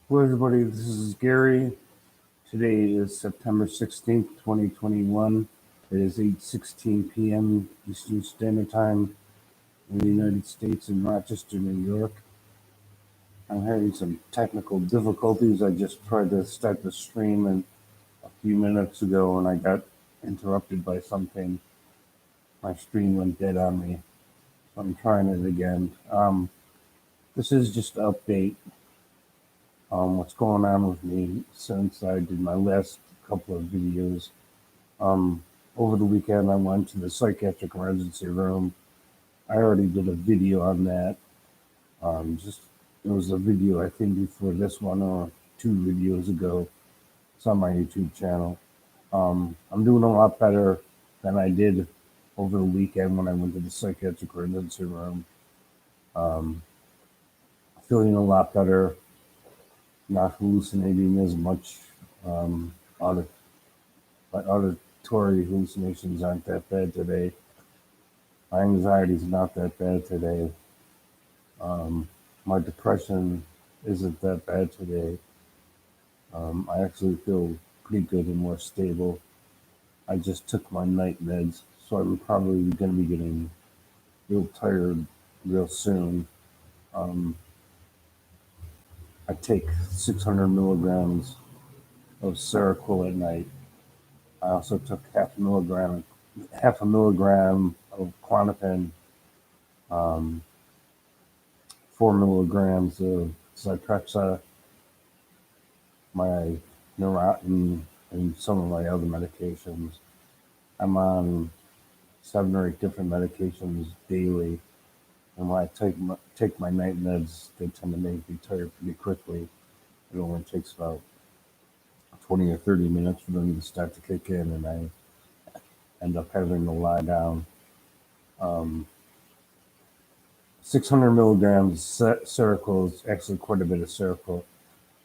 Hello, everybody. This is Gary. Today is September 16th, 2021. It is 8:16 p.m. Eastern Standard Time in the United States in Rochester, New York. I'm having some technical difficulties. I just tried to start the stream a few minutes ago and I got interrupted by something. My stream went dead on me. So I'm trying it again. This is just an update on what's going on with me since I did my last couple of videos. Um, Over the weekend, I went to the psychiatric emergency room. I already did a video on that. Just It was a video I think before this one or two videos ago. It's on my YouTube channel. I'm doing a lot better than I did over the weekend when I went to the psychiatric emergency room. Um, Feeling a lot better, not hallucinating as much. Um, audit, my auditory hallucinations aren't that bad today. My anxiety's not that bad today. My depression isn't that bad today. I actually feel pretty good and more stable. I just took my night meds, so I'm probably going to be getting real tired real soon. Um, I take 600 milligrams of Seroquel at night. I also took half a milligram of Klonopin, um, 4 milligrams of Zyprexa, my Neurontin, and some of my other medications. I'm on 7 or 8 different medications daily, and when I take my night meds, they tend to make me tired pretty quickly. It only takes about 20 or 30 minutes for them to start to kick in, and I end up having to lie down. Um, 600 milligrams Seroquel is actually quite a bit of Seroquel,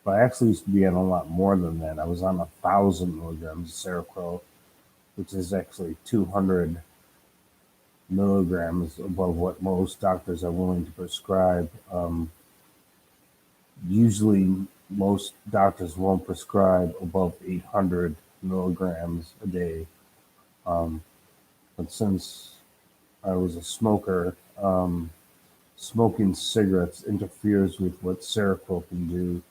but I actually used to be on a lot more than that. I was on 1,000 milligrams of Seroquel, which is actually 200 milligrams above what most doctors are willing to prescribe. Usually, most doctors won't prescribe above 800 milligrams a day. But since I was a smoker, smoking cigarettes interferes with what Seroquel can do.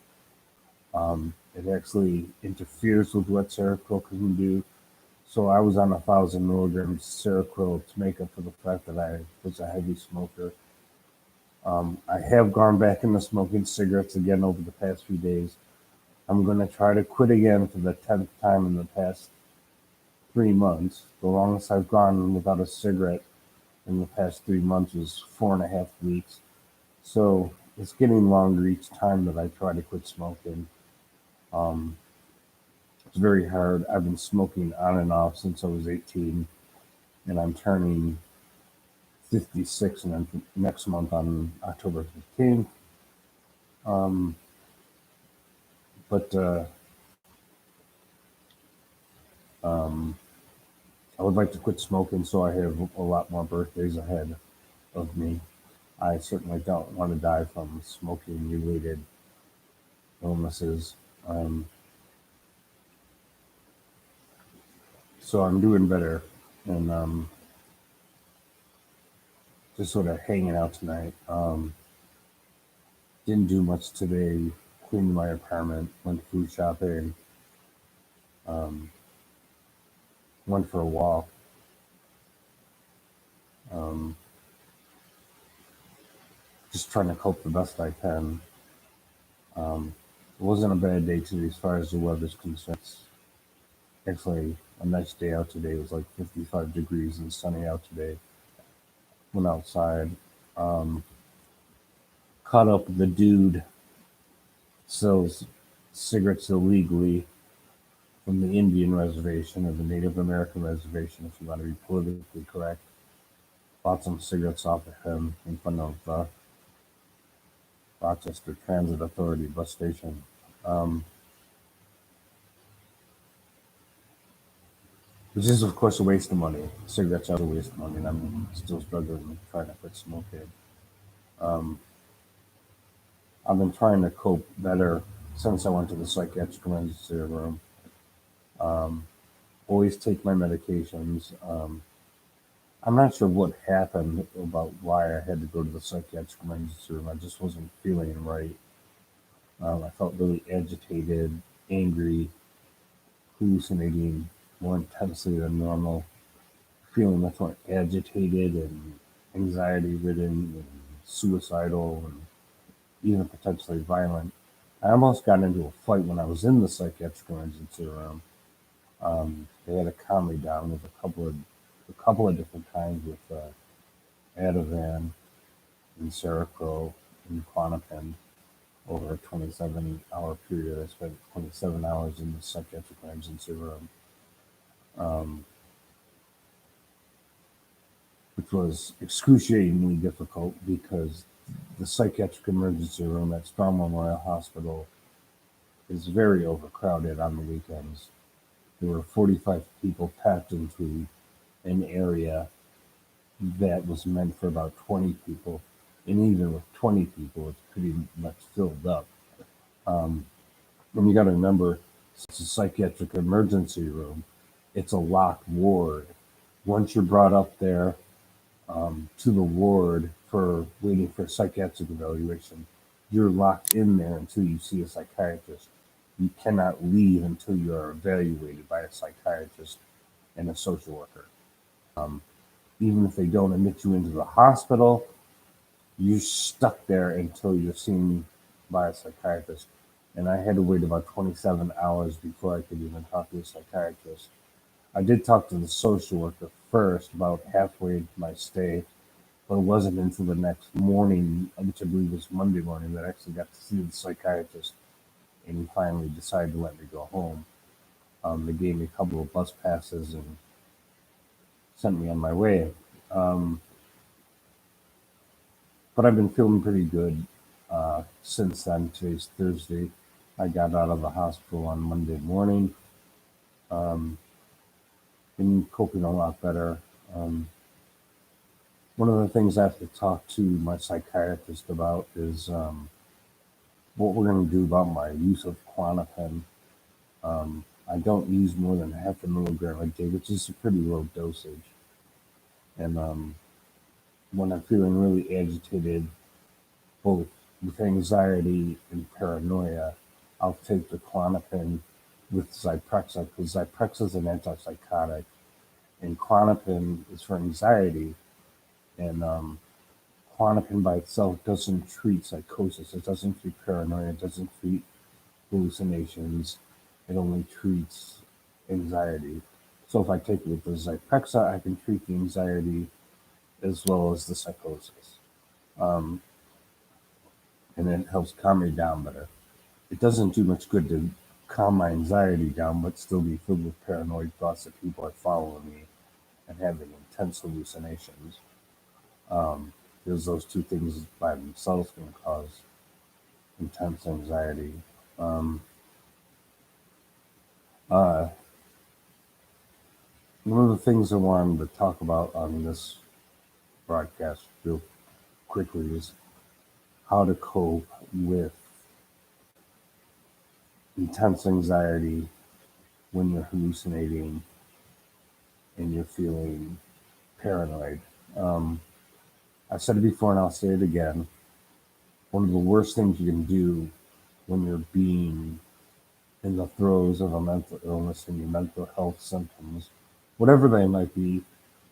It actually interferes with what Seroquel can do. So I was on 1,000 milligrams Seroquel to make up for the fact that I was a heavy smoker. I have gone back into smoking cigarettes again over the past few days. I'm going to try to quit again for the 10th time in the past 3 months. The longest I've gone without a cigarette in the past 3 months was 4.5 weeks. So it's getting longer each time that I try to quit smoking. Um, it's very hard. I've been smoking on and off since I was 18, and I'm turning 56 next month on October 15th. Um, but um, I would like to quit smoking so I have a lot more birthdays ahead of me. I certainly don't want to die from smoking related illnesses. Um, so I'm doing better and just sort of hanging out tonight. Didn't do much today. Cleaned my apartment, went food shopping, um, went for a walk. Um, just trying to cope the best I can. It wasn't a bad day today as far as the weather's concerned. It's actually a nice day out today. It was like 55 degrees and sunny out today. Went outside. Um, Caught up with the dude sells cigarettes illegally from the Indian reservation or the Native American reservation, if you want to be politically correct. Bought some cigarettes off of him in front of the Rochester Transit Authority bus station. Um, which is, of course, a waste of money. Cigarettes are a waste of money, and I'm still struggling trying to quit smoking. Um, I've been trying to cope better since I went to the psychiatric emergency room. Um, Always take my medications. I'm not sure what happened about why I had to go to the psychiatric emergency room. I just wasn't feeling right. I felt really agitated, angry, hallucinating more intensely than normal, feeling much more agitated and anxiety ridden and suicidal and even potentially violent. I almost got into a fight when I was in the psychiatric emergency room. They had to calm me down with a couple of different times with Ativan and Seroquel and Klonopin over a 27-hour period. I spent 27 hours in the psychiatric emergency room, um, which was excruciatingly difficult because the psychiatric emergency room at Strong Memorial Hospital is very overcrowded on the weekends. There were 45 people packed into an area that was meant for about 20 people. And even with 20 people, it's pretty much filled up. Um, and you got to remember, it's a psychiatric emergency room. It's a locked ward. Once you're brought up there to the ward for waiting for psychiatric evaluation, you're locked in there until you see a psychiatrist. You cannot leave until you are evaluated by a psychiatrist and a social worker. Even if they don't admit you into the hospital, you're stuck there until you're seen by a psychiatrist. And I had to wait about 27 hours before I could even talk to a psychiatrist. I did talk to the social worker first, about halfway into my stay, but it wasn't until the next morning, which I believe was Monday morning, that I actually got to see the psychiatrist, and he finally decided to let me go home. They gave me a couple of bus passes and sent me on my way. Um, but I've been feeling pretty good since then. Today's Thursday. I got out of the hospital on Monday morning. Um, been coping a lot better. Um, One of the things I have to talk to my psychiatrist about is what we're going to do about my use of Klonopin. I don't use more than half a milligram a day, which is a pretty low dosage. And when I'm feeling really agitated, both with anxiety and paranoia, I'll take the Klonopin with Zyprexa, because Zyprexa is an antipsychotic, and Klonopin is for anxiety. And Klonopin by itself doesn't treat psychosis. It doesn't treat paranoia. It doesn't treat hallucinations. It only treats anxiety. So if I take it with the Zyprexa, I can treat the anxiety as well as the psychosis. Um, and it helps calm me down better. It doesn't do much good to calm my anxiety down, but still be filled with paranoid thoughts that people are following me and having intense hallucinations. Because those two things by themselves can cause intense anxiety. Um, uh, One of the things I wanted to talk about on this broadcast real quickly is how to cope with intense anxiety when you're hallucinating and you're feeling paranoid. Um, I've said it before and I'll say it again. One of the worst things you can do when you're being in the throes of a mental illness and your mental health symptoms, whatever they might be,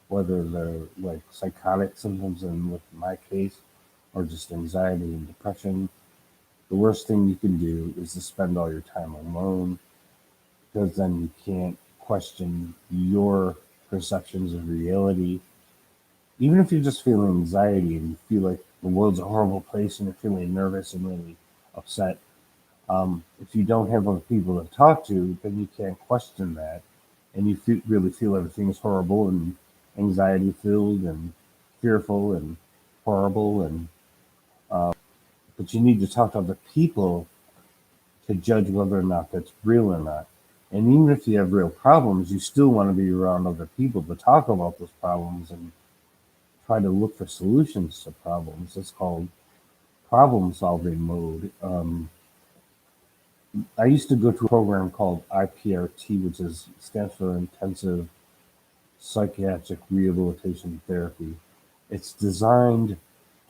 whether they're like psychotic symptoms, in with my case, or just anxiety and depression, the worst thing you can do is to spend all your time alone, because then you can't question your perceptions of reality. Even if you're just feeling anxiety and you feel like the world's a horrible place and you're feeling nervous and really upset, if you don't have other people to talk to, then you can't question that, and you really feel everything is horrible and anxiety filled and fearful and horrible, and but you need to talk to other people to judge whether or not that's real or not. And even if you have real problems, you still want to be around other people to talk about those problems and try to look for solutions to problems. It's called problem solving mode. I used to go to a program called IPRT, which stands for Intensive Psychiatric Rehabilitation Therapy. It's designed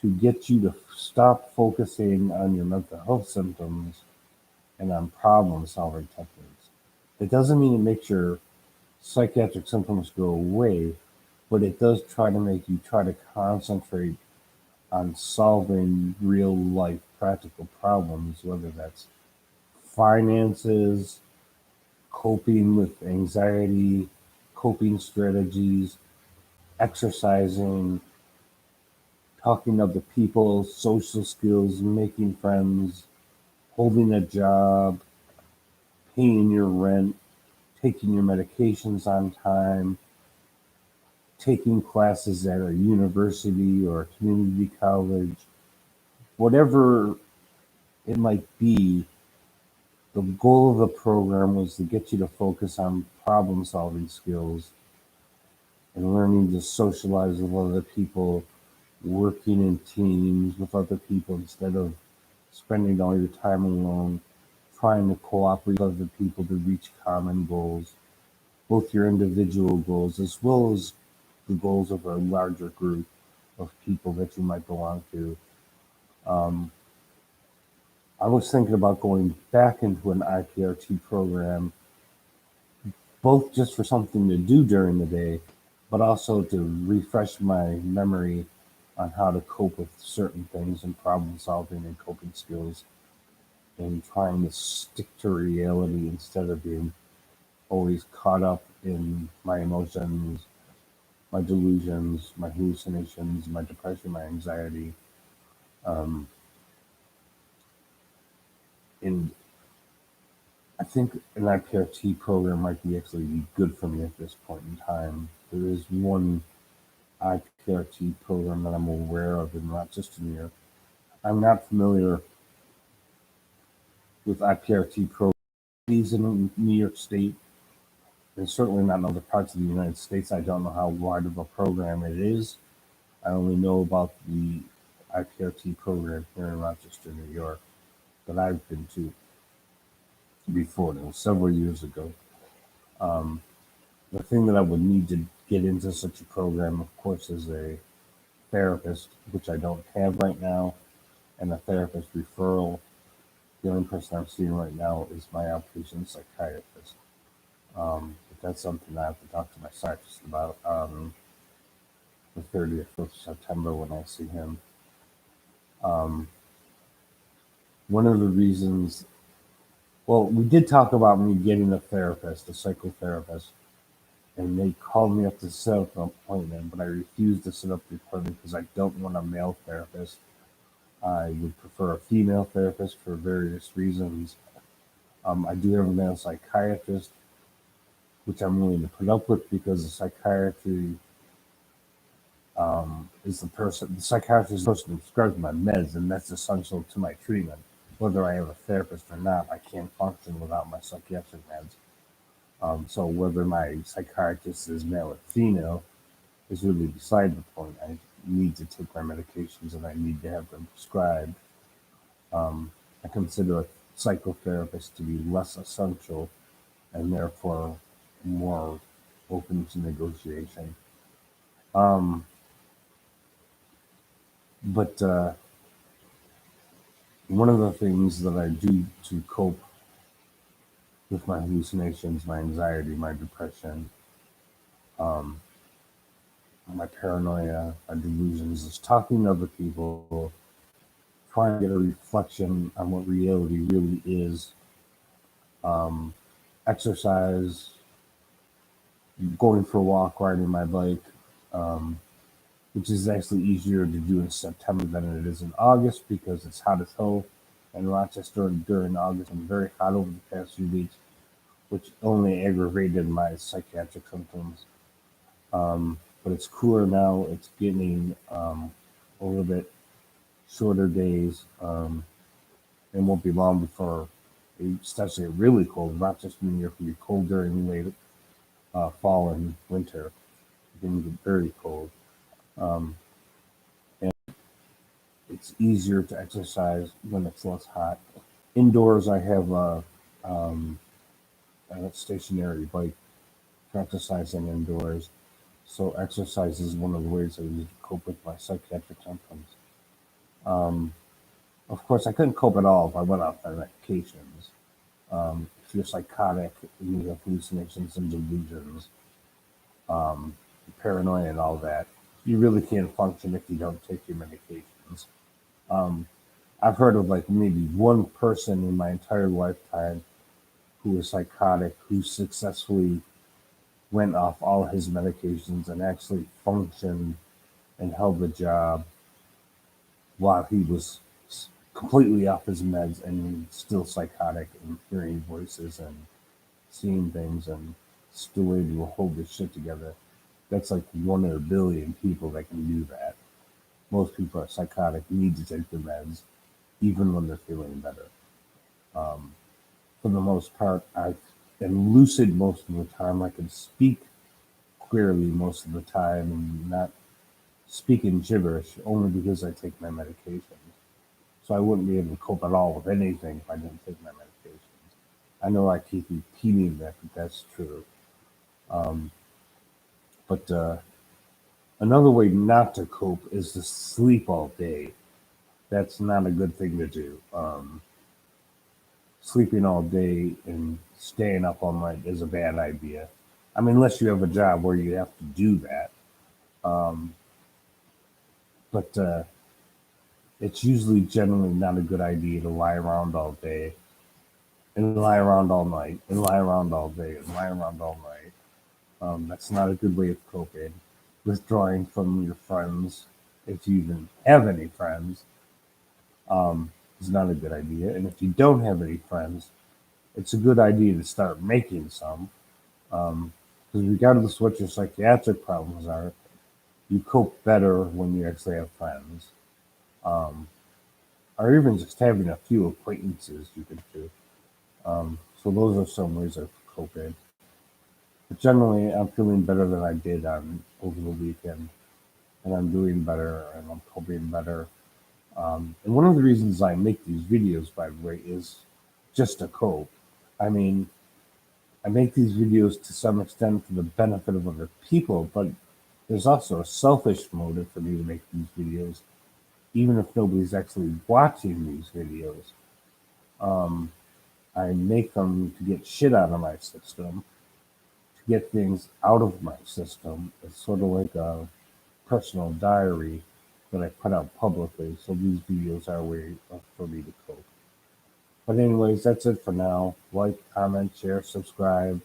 to get you to stop focusing on your mental health symptoms and on problem solving techniques. It doesn't mean it makes your psychiatric symptoms go away, but it does try to make you try to concentrate on solving real life practical problems, whether that's finances, coping with anxiety, coping strategies, exercising, talking to other people, social skills, making friends, holding a job, paying your rent, taking your medications on time, taking classes at a university or a community college, whatever it might be. The goal of the program was to get you to focus on problem solving skills and learning to socialize with other people, working in teams with other people instead of spending all your time alone, trying to cooperate with other people to reach common goals, both your individual goals as well as the goals of a larger group of people that you might belong to. Um, I was thinking about going back into an IPRT program, both just for something to do during the day, but also to refresh my memory on how to cope with certain things and problem solving and coping skills and trying to stick to reality instead of being always caught up in my emotions, my delusions, my hallucinations, my depression, my anxiety. Um, and I think an IPRT program might be actually be good for me at this point in time. There is one IPRT program that I'm aware of in Rochester, New York. I'm not familiar with IPRT programs in New York State, and certainly not in other parts of the United States. I don't know how wide of a program it is. I only know about the IPRT program here in Rochester, New York, that I've been to before. It was several years ago. Um, the thing that I would need to get into such a program, of course, is a therapist, which I don't have right now, and a therapist referral. The only person I'm seeing right now is my outpatient psychiatrist. But that's something I have to talk to my psychiatrist about the 30th of September when I see him. Um, one of the reasons, well, we did talk about me getting a therapist, a psychotherapist, and they called me up to set up an appointment, but I refused to set up the appointment because I don't want a male therapist. I would prefer a female therapist for various reasons. I do have a male psychiatrist, which I'm willing to put up with because the psychiatry the psychiatrist is the person who prescribes my meds, and that's essential to my treatment. Whether I have a therapist or not, I can't function without my psychiatric meds. So whether my psychiatrist is male or female is really beside the point. I need to take my medications and I need to have them prescribed. I consider a psychotherapist to be less essential and therefore more open to negotiation. Um, but one of the things that I do to cope with my hallucinations, my anxiety, my depression, um, my paranoia, my delusions is talking to other people, trying to get a reflection on what reality really is, um, exercise, going for a walk, riding my bike, um, which is actually easier to do in September than it is in August because it's hot as hell in Rochester during August and very hot over the past few weeks, which only aggravated my psychiatric symptoms. But it's cooler now. It's getting a little bit shorter days. It won't be long before it starts to get really cold. Not just New York, it can be cold during late fall and winter. It can get very cold. Um, and it's easier to exercise when it's less hot. Indoors, I have um, a stationary bike for exercising indoors. So exercise is one of the ways I use to cope with my psychiatric symptoms. Um, of course, I couldn't cope at all if I went off my medications. If you're psychotic and you have hallucinations and delusions, um, paranoia and all that, you really can't function if you don't take your medications. Um, I've heard of like maybe one person in my entire lifetime who was psychotic who successfully went off all his medications and actually functioned and held the job while he was completely off his meds and still psychotic and hearing voices and seeing things and still able to hold his shit together. That's like 1 in 1 billion people that can do that. Most people are psychotic, need to take their meds, even when they're feeling better. Um, for the most part, I am lucid most of the time. I can speak clearly most of the time and not speaking gibberish only because I take my medications. So I wouldn't be able to cope at all with anything if I didn't take my medications. I know I keep repeating that, but that's true. Um, but another way not to cope is to sleep all day. That's not a good thing to do. Sleeping all day and staying up all night is a bad idea. I mean, unless you have a job where you have to do that. Um, but it's usually generally not a good idea to lie around all day and lie around all night and lie around all day and lie around all night. That's not a good way of coping. Withdrawing from your friends, if you even have any friends, is not a good idea. And if you don't have any friends, it's a good idea to start making some. Because regardless of what your psychiatric problems are, you cope better when you actually have friends. Um, or even just having a few acquaintances you could do. So those are some ways of coping. But generally, I'm feeling better than I did on over the weekend, and I'm doing better, and I'm coping better. And one of the reasons I make these videos, by the way, is just to cope. I mean, I make these videos to some extent for the benefit of other people, but there's also a selfish motive for me to make these videos, even if nobody's actually watching these videos. Um, I make them to get shit out of my system, to get things out of my system. It's sort of like a personal diary that I put out publicly. So these videos are a way for me to cope. But anyways, that's it for now. Like, comment, share, subscribe,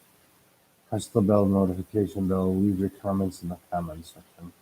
press the bell notification bell, leave your comments in the comments section.